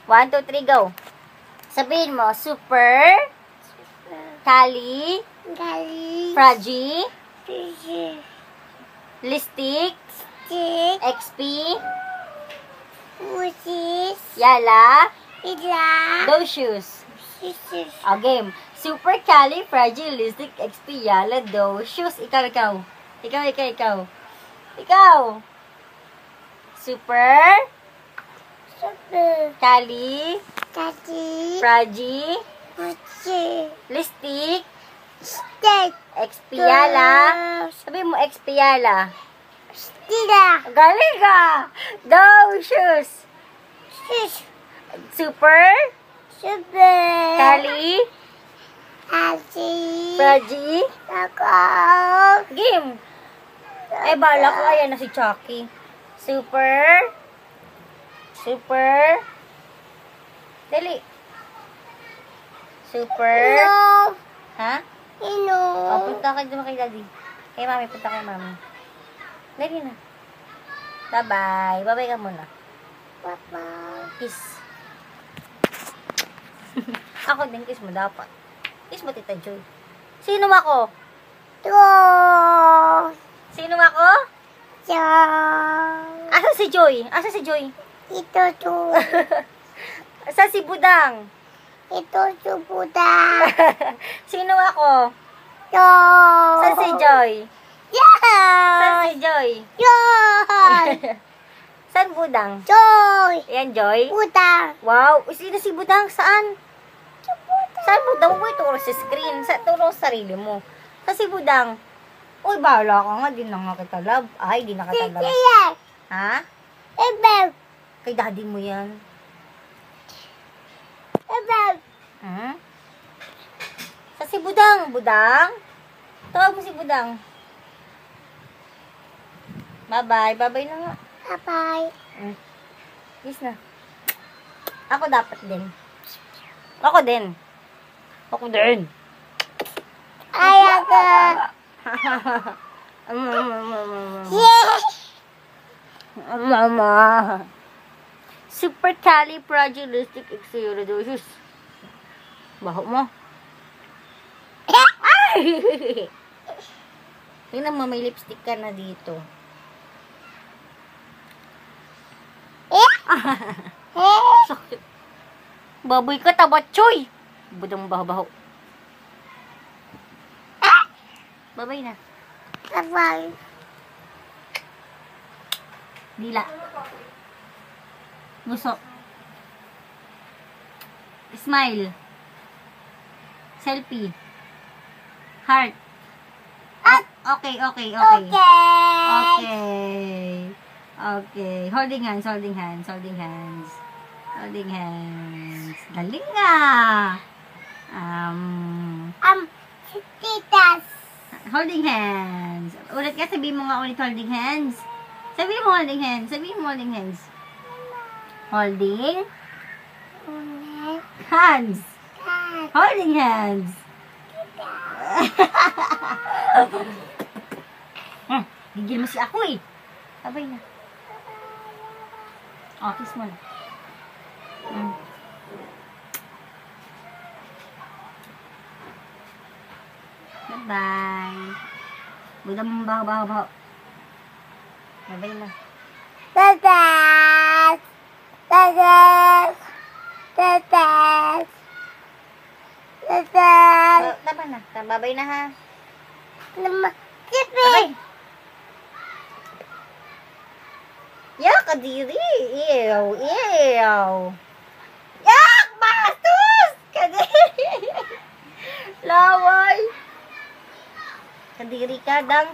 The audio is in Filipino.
1, 2, 3, go. Sabihin mo, super, fragi, listik, XP, yala, docious. Game. Supercalifragilisticexpialidocious. Ikaw. Super. Cali. Fragi. Listic. Expiala. Sabi mo, expiala. Galing ka. Docious. Super. Cali. Fragi. Game. Bala ko. Ayan na si Chucky. Super. Dali. Super. Ha? Punta ka dun kay daddy. Kay mami, punta kay mami. Dali na. Bye-bye. Bye-bye ka muna. Bye-bye. Kiss. Ako din, kiss mo dapat. Kiss mo, Tita Joy. Sino ako? Sino ako? Asa si Joy? Ito. Asa si Budang? Ito si Budang. Sino ako? Joy. Saan si Joy? Saan si Joy? Saan Budang? Joy. Ayan, Joy. Budang. Wow. Sino si Budang? Saan? Saan Budang? Huwag ituro sa screen. Turo sa sarili mo. Saan si Budang? Uy, bahala ka nga. Di na nga kita love. Ay, di na kita love. Ha? Kay daddy mo yan. Saan si Budang? Tawag mo si Budang. Bye-bye. Bye-bye na nga. Bye-bye. Kiss na. Ako dapat din. Ako din. Ayaga. Mama. Supercalifragilisticexpialidocious. Baho mo. Ay! Tingnan mo, may lipstick ka na dito. Sakit. Baboy ka, tabatchoy. Budang baho-baho. Babay na. Bye-bye. Dila. Gusto. Smile. Selfie. Heart. Okay. Holding hands. Galing nga. Titas. Holding hands. Ulit ka, sabihin mo nga ulit holding hands. Sabihin mo holding hands. Holding hands. Holding hands. Gigil mo si ako eh. Sabay na. Kiss mo na. Bye-bye. Budang baho-baho. Bye-bye na. Tatas. Tama na. Bye-bye na ha. Sipi. Yak, kadiri. Ew. Yak, bastos! Kadiri. Laway. Kadiri ka, dang.